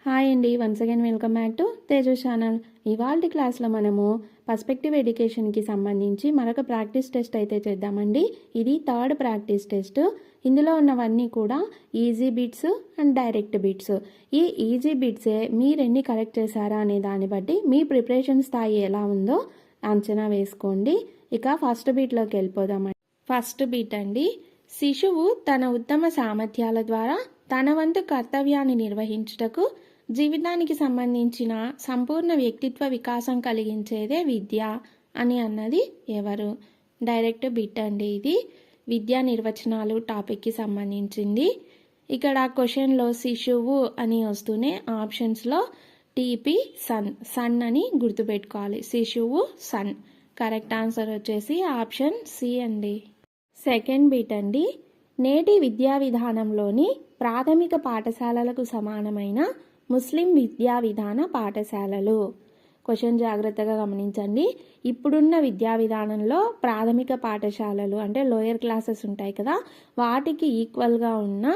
Hi అండి, once again welcome back to Teju channel. ఇవాల్టి క్లాస్లో మనము పర్స్పెక్టివ్ ఎడ్యుకేషన్కి సంబంధించి మరొక ప్రాక్టీస్ టెస్ట్ అయితే చేద్దామండి. ఇది థర్డ్ ప్రాక్టీస్ టెస్ట్. ఇందులో ఉన్నవన్నీ కూడా easy bits and direct bits. ఈ ఈజీ బిట్సే మీరు ఎన్ని కరెక్ట్ చేశారా అనే దాన్ని బట్టి మీ ప్రిపరేషన్ స్థాయి ఎలా ఉందో అంచనా వేసుకోండి. ఇక ఫస్ట్ బిట్లోకి వెళ్ళిపోదామండి. ఫస్ట్ బిట్ అండి, శిశువు తన ఉత్తమ సామర్థ్యాల ద్వారా తన వంతు కర్తవ్యాన్ని నిర్వహించుటకు జీవితానికి సంబంధించిన సంపూర్ణ వ్యక్తిత్వ వికాసం కలిగించేదే విద్య అని అన్నది ఎవరు? డైరెక్ట్ బిట్ అండి. ఇది విద్యా నిర్వచనాలు టాపిక్కి సంబంధించింది. ఇక్కడ క్వశ్చన్లో శిశువు అని వస్తూనే ఆప్షన్స్లో టీపీ సన్ అని గుర్తుపెట్టుకోవాలి. శిశువు సన్. కరెక్ట్ ఆన్సర్ వచ్చేసి ఆప్షన్ సి అండి. సెకండ్ బిట్ అండి, నేటి విద్యా విధానంలోని ప్రాథమిక పాఠశాలలకు సమానమైన ముస్లిం విద్యా విధాన పాఠశాలలు. క్వశ్చన్ జాగ్రత్తగా గమనించండి. ఇప్పుడున్న విద్యా విధానంలో ప్రాథమిక పాఠశాలలు అంటే లోయర్ క్లాసెస్ ఉంటాయి కదా, వాటికి ఈక్వల్గా ఉన్న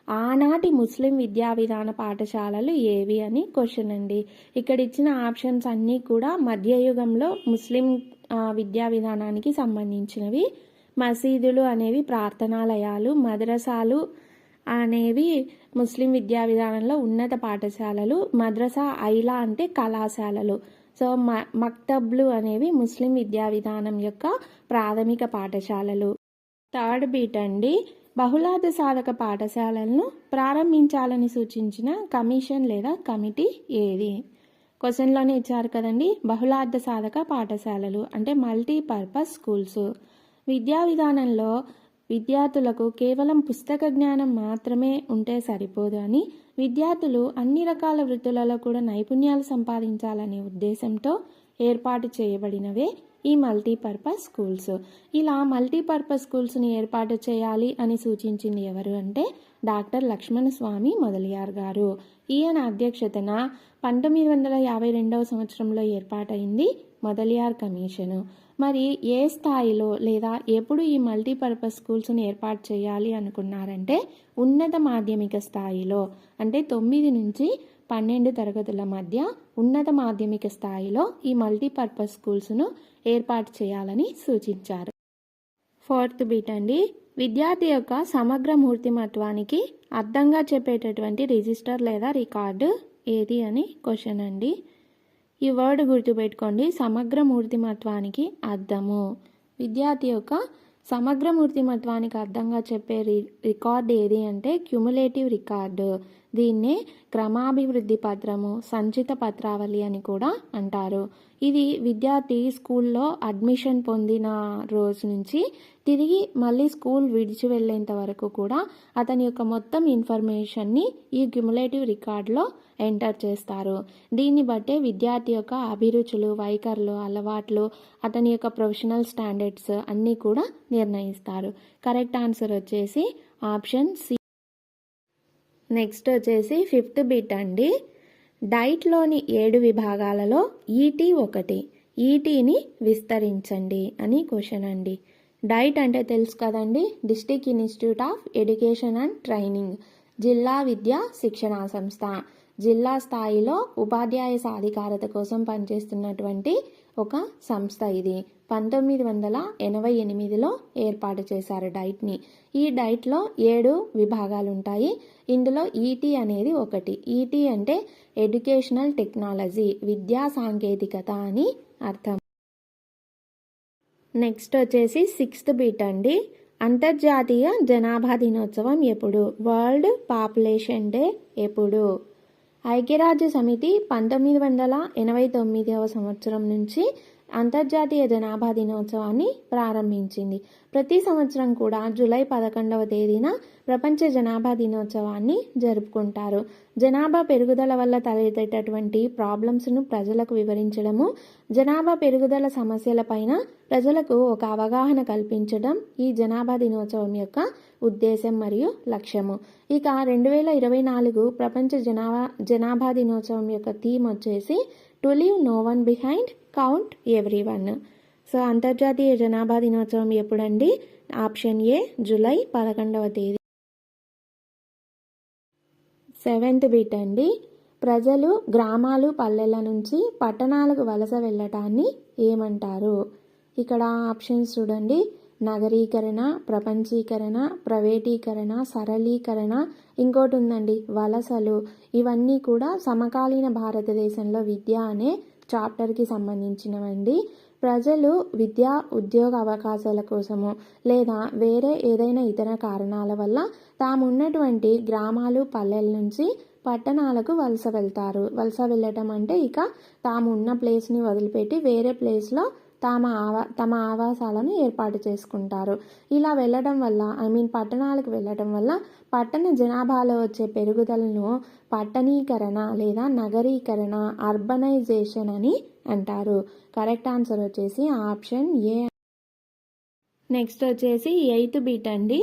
ఆనాటి ముస్లిం విద్యా విధాన పాఠశాలలు ఏవి అని క్వశ్చన్ అండి. ఇక్కడ ఇచ్చిన ఆప్షన్స్ అన్నీ కూడా మధ్యయుగంలో ముస్లిం విద్యా విధానానికి సంబంధించినవి. మసీదులు అనేవి ప్రార్థనాలయాలు, మద్రసాలు అనేవి ముస్లిం విద్యా విధానంలో ఉన్నత పాఠశాలలు, మద్రసా ఐలా అంటే కళాశాలలు. సో మక్తబ్లు అనేవి ముస్లిం విద్యా విధానం యొక్క ప్రాథమిక పాఠశాలలు. థర్డ్ బీట్ అండి, బహుళార్థ సాధక పాఠశాలలను ప్రారంభించాలని సూచించిన కమిషన్ లేదా కమిటీ ఏది? క్వశ్చన్లోనే ఇచ్చారు కదండి, బహుళార్థ సాధక పాఠశాలలు అంటే మల్టీపర్పస్ స్కూల్స్. విద్యా విధానంలో విద్యార్థులకు కేవలం పుస్తక జ్ఞానం మాత్రమే ఉంటే సరిపోదు అని, విద్యార్థులు అన్ని రకాల వృత్తులలో కూడా నైపుణ్యాలు సంపాదించాలనే ఉద్దేశంతో ఏర్పాటు చేయబడినవే ఈ మల్టీపర్పస్ స్కూల్స్. ఇలా మల్టీపర్పస్ స్కూల్స్ని ఏర్పాటు చేయాలి అని సూచించింది ఎవరు అంటే డాక్టర్ లక్ష్మణ స్వామి మొదలియార్ గారు. ఈయన అధ్యక్షతన 1952 సంవత్సరంలో ఏర్పాటైంది మొదలియార్ కమిషను. మరి ఏ స్థాయిలో లేదా ఎప్పుడు ఈ మల్టీపర్పస్ స్కూల్స్ని ఏర్పాటు చేయాలి అనుకున్నారంటే ఉన్నత మాధ్యమిక స్థాయిలో, అంటే 9 నుంచి 12 తరగతుల మధ్య ఉన్నత మాధ్యమిక స్థాయిలో ఈ మల్టీపర్పస్ స్కూల్స్ను ఏర్పాటు చేయాలని సూచించారు. ఫోర్త్ బిట్ అండి, విద్యార్థి యొక్క సమగ్ర మూర్తిమత్వానికి అర్థంగా చెప్పేటటువంటి రిజిస్టర్ లేదా రికార్డు ఏది అని క్వశ్చన్ అండి. ఈ వర్డ్ గుర్తుపెట్టుకోండి, సమగ్ర మూర్తిమత్వానికి అర్థము. విద్యార్థి యొక్క సమగ్ర మూర్తిమత్వానికి అర్థంగా చెప్పే రికార్డ్ ఏది అంటే క్యుములేటివ్ రికార్డు. దీన్నే క్రమాభివృద్ధి పత్రము, సంచిత పత్రావళి అని కూడా అంటారు. ఇది విద్యార్థి స్కూల్లో అడ్మిషన్ పొందిన రోజు నుంచి తిరిగి మళ్ళీ స్కూల్ విడిచి వెళ్ళేంత వరకు కూడా అతని యొక్క మొత్తం ఇన్ఫర్మేషన్ని ఈ క్యుములేటివ్ రికార్డులో ఎంటర్ చేస్తారు. దీన్ని బట్టే విద్యార్థి యొక్క అభిరుచులు, వైఖరులు, అలవాట్లు, అతని యొక్క ప్రొఫెషనల్ స్టాండర్డ్స్ అన్నీ కూడా నిర్ణయిస్తారు. కరెక్ట్ ఆన్సర్ వచ్చేసి ఆప్షన్ సి. నెక్స్ట్ వచ్చేసి ఫిఫ్త్ బిట్ అండి, డైట్లోని 7 విభాగాలలో ఈటీ ఒకటి. ఈటీని విస్తరించండి అని క్వశ్చన్ అండి. డైట్ అంటే తెలుసు కదండి, district institute of education and training, జిల్లా విద్యా శిక్షణా సంస్థ. జిల్లా స్థాయిలో ఉపాధ్యాయ సాధికారత కోసం పనిచేస్తున్నటువంటి ఒక సంస్థ ఇది. 1988లో ఏర్పాటు చేశారు డైట్ని. ఈ డైట్లో 7 విభాగాలు ఉంటాయి. ఇందులో ఈటీ అనేది ఒకటి. ఈటీ అంటే ఎడ్యుకేషనల్ టెక్నాలజీ, విద్యా సాంకేతికత అని అర్థం. నెక్స్ట్ వచ్చేసి 6th బిట్ అండి, అంతర్జాతీయ జనాభా దినోత్సవం ఎప్పుడు? వరల్డ్ పాపులేషన్ డే ఎప్పుడు? ఐక్యరాజ్య సమితి 1989 సంవత్సరం నుంచి అంతర్జాతీయ జనాభా దినోత్సవాన్ని ప్రారంభించింది. ప్రతి సంవత్సరం కూడా జూలై 11వ తేదీన ప్రపంచ జనాభా దినోత్సవాన్ని జరుపుకుంటారు. జనాభా పెరుగుదల వల్ల తలెత్తేటటువంటి ప్రాబ్లమ్స్ను ప్రజలకు వివరించడము, జనాభా పెరుగుదల సమస్యలపైన ప్రజలకు ఒక అవగాహన కల్పించడం ఈ జనాభా దినోత్సవం యొక్క ఉద్దేశం మరియు లక్ష్యము. ఇక 2024 ప్రపంచ జనాభా దినోత్సవం యొక్క థీమ్ వచ్చేసి to leave no one behind, count everyone. So అంతర్జాతీయ జనాభా దినోత్సవం ఎప్పుడండి? ఆప్షన్ ఏ, జూలై 11వ తేదీ. 7th బిట్ అండి, ప్రజలు గ్రామాలు పల్లెల నుంచి పట్టణాలకు వలస వెళ్ళటాన్ని ఏమంటారు? ఇక్కడ ఆప్షన్స్ చూడండి. నగరీకరణ, ప్రపంచీకరణ, ప్రైవేటీకరణ, సరళీకరణ, ఇంకోటి ఉందండి వలసలు. ఇవన్నీ కూడా సమకాలీన భారతదేశంలో విద్య అనే చాప్టర్కి సంబంధించినవండి. ప్రజలు విద్య ఉద్యోగ అవకాశాల కోసము లేదా వేరే ఏదైనా ఇతర కారణాల వల్ల తాము ఉన్నటువంటి గ్రామాలు పల్లెల నుంచి పట్టణాలకు వలస వెళ్తారు. వలస వెళ్ళటం అంటే ఇక తాము ఉన్న ప్లేస్ని వదిలిపెట్టి వేరే ప్లేస్లో తమ ఆవాసాలను ఏర్పాటు చేసుకుంటారు. ఇలా వెళ్ళడం వల్ల పట్టణాలకు వెళ్ళడం వల్ల పట్టణ జనాభాలో వచ్చే పెరుగుదలను పట్టణీకరణ లేదా నగరీకరణ, అర్బనైజేషన్ అని అంటారు. కరెక్ట్ ఆన్సర్ వచ్చేసి ఆప్షన్ ఏ. నెక్స్ట్ వచ్చేసి 8th బిట్ అండి.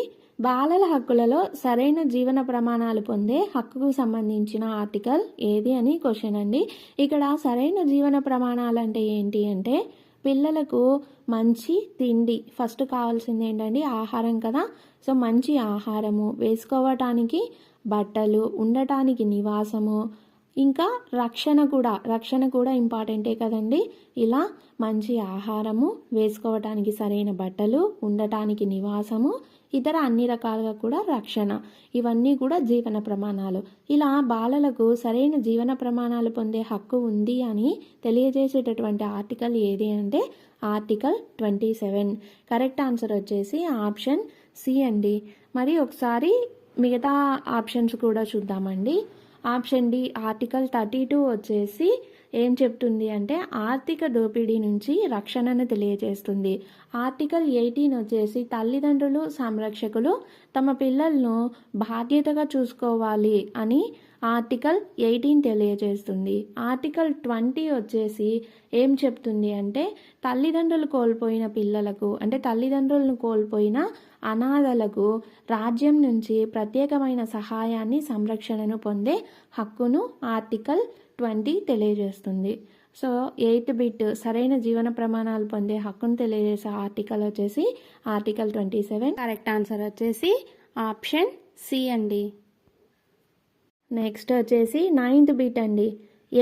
బాలల హక్కులలో సరైన జీవన ప్రమాణాలు పొందే హక్కుకు సంబంధించిన ఆర్టికల్ ఏది అని క్వశ్చన్ అండి. ఇక్కడ సరైన జీవన ప్రమాణాలు అంటే ఏంటి అంటే పిల్లలకు మంచి తిండి, ఫస్ట్ కావాల్సింది ఏంటండి ఆహారం కదా. సో మంచి ఆహారము, వేసుకోవటానికి బట్టలు, ఉండటానికి నివాసము, ఇంకా రక్షణ కూడా ఇంపార్టెంటే కదండి. ఇలా మంచి ఆహారము, వేసుకోవటానికి సరైన బట్టలు, ఉండటానికి నివాసము, ఇతర అన్ని రకాలుగా కూడా రక్షణ, ఇవన్నీ కూడా జీవన ప్రమాణాలు. ఇలా బాలలకు సరైన జీవన ప్రమాణాలు పొందే హక్కు ఉంది అని తెలియజేసేటటువంటి ఆర్టికల్ ఏది అంటే ఆర్టికల్ 27. కరెక్ట్ ఆన్సర్ వచ్చేసి ఆప్షన్ సి అండి. మరి ఒకసారి మిగతా ఆప్షన్స్ కూడా చూద్దామండి. ఆప్షన్ డి ఆర్టికల్ 32 వచ్చేసి ఏం చెప్తుంది అంటే ఆర్థిక దోపిడీ నుంచి రక్షణను తెలియజేస్తుంది. ఆర్టికల్ 18 వచ్చేసి తల్లిదండ్రులు, సంరక్షకులు తమ పిల్లలను బాధ్యతగా చూసుకోవాలి అని ఆర్టికల్ 18 తెలియజేస్తుంది. ఆర్టికల్ 20 వచ్చేసి ఏం చెప్తుంది అంటే తల్లిదండ్రులు కోల్పోయిన పిల్లలకు అంటే తల్లిదండ్రులను కోల్పోయిన అనాథలకు రాజ్యం నుంచి ప్రత్యేకమైన సహాయాన్ని, సంరక్షణను పొందే హక్కును ఆర్టికల్ 20 తెలియజేస్తుంది. సో 8th బిట్ సరైన జీవన ప్రమాణాలు పొందే హక్కును తెలియజేసే ఆర్టికల్ వచ్చేసి ఆర్టికల్ 27. కరెక్ట్ ఆన్సర్ వచ్చేసి ఆప్షన్ సి అండి. నెక్స్ట్ వచ్చేసి 9th బిట్ అండి.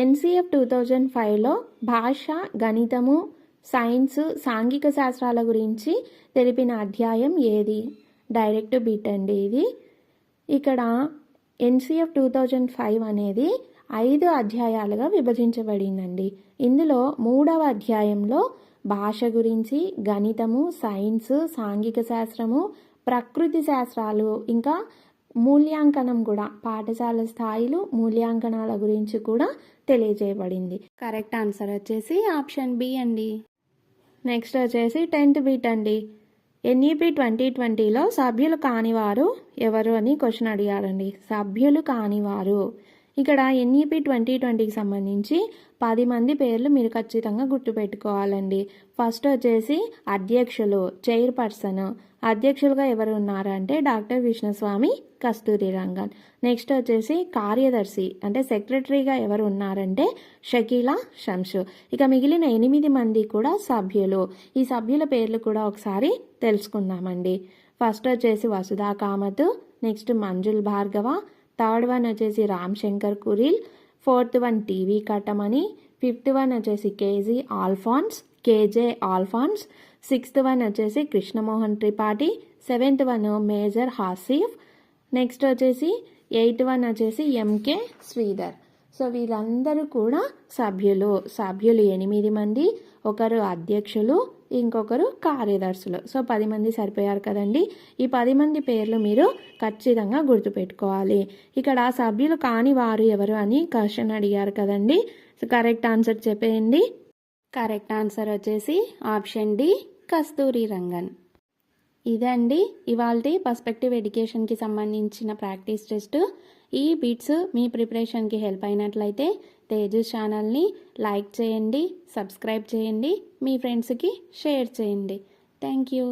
NCF 2005లో భాష, గణితము, సైన్స్, సాంఘిక శాస్త్రాల గురించి తెలిపిన అధ్యాయం ఏది? డైరెక్ట్ బిట్ అండి ఇది. ఇక్కడ NCF 2005 అనేది 5 అధ్యాయాలుగా విభజించబడిందండి. ఇందులో 3వ అధ్యాయంలో భాష గురించి, గణితము, సైన్స్, సాంఘిక శాస్త్రము, ప్రకృతి శాస్త్రాలు, ఇంకా మూల్యాంకనం కూడా పాఠశాల స్థాయిలో మూల్యాంకనాల గురించి కూడా తెలియజేయబడింది. కరెక్ట్ ఆన్సర్ వచ్చేసి ఆప్షన్ బి అండి. నెక్స్ట్ వచ్చేసి 10th బిట్ అండి. NEP 2020లో సభ్యులు కానివారు ఎవరు అని క్వశ్చన్ అడిగారండి. సభ్యులు కానివారు ఇక్కడ NEP 2020కి సంబంధించి 10 మంది పేర్లు మీరు ఖచ్చితంగా గుర్తుపెట్టుకోవాలండి. ఫస్ట్ వచ్చేసి అధ్యక్షులు, చైర్పర్సన్. అధ్యక్షులుగా ఎవరు ఉన్నారంటే డాక్టర్ విష్ణుస్వామి కస్తూరి రంగన్. నెక్స్ట్ వచ్చేసి కార్యదర్శి అంటే సెక్రటరీగా ఎవరు ఉన్నారంటే షకీలా షంషు. ఇక మిగిలిన 8 మంది కూడా సభ్యులు. ఈ సభ్యుల పేర్లు కూడా ఒకసారి తెలుసుకుందామండి. ఫస్ట్ వచ్చేసి Vasudha Kamath, next Manjul Bhargava, 3rd one వచ్చేసి Ram Shankar Kuril, 4th one T V Kattimani, 5th one వచ్చేసి కేజే ఆల్ఫాన్స్, 6th వన్ వచ్చేసి Krishnamohan Tripathi, 7th one major Hasif, next వచ్చేసి 8th వన్ వచ్చేసి MK శ్రీధర్. సో వీళ్ళందరూ కూడా సభ్యులు 8 మంది, ఒకరు అధ్యక్షులు, ఇంకొకరు కార్యదర్శులు. సో 10 మంది సరిపోయారు కదండి. ఈ 10 మంది పేర్లు మీరు ఖచ్చితంగా గుర్తుపెట్టుకోవాలి. ఇక్కడ సభ్యులు కాని వారు ఎవరు అని క్వశ్చన్ అడిగారు కదండి. సో కరెక్ట్ ఆన్సర్ చెప్పేయండి. కరెక్ట్ ఆన్సర్ వచ్చేసి ఆప్షన్ డి కస్తూరి రంగన్. ఇదండి ఇవాల్టి పర్స్పెక్టివ్ ఎడ్యుకేషన్కి సంబంధించిన ప్రాక్టీస్ టెస్ట్. ఈ బిట్స్ మీ ప్రిపరేషన్కి హెల్ప్ అయినట్లయితే తేజస్ ఛానల్ని లైక్ చేయండి, సబ్స్క్రైబ్ చేయండి, మీ ఫ్రెండ్స్కి షేర్ చేయండి. Thank you.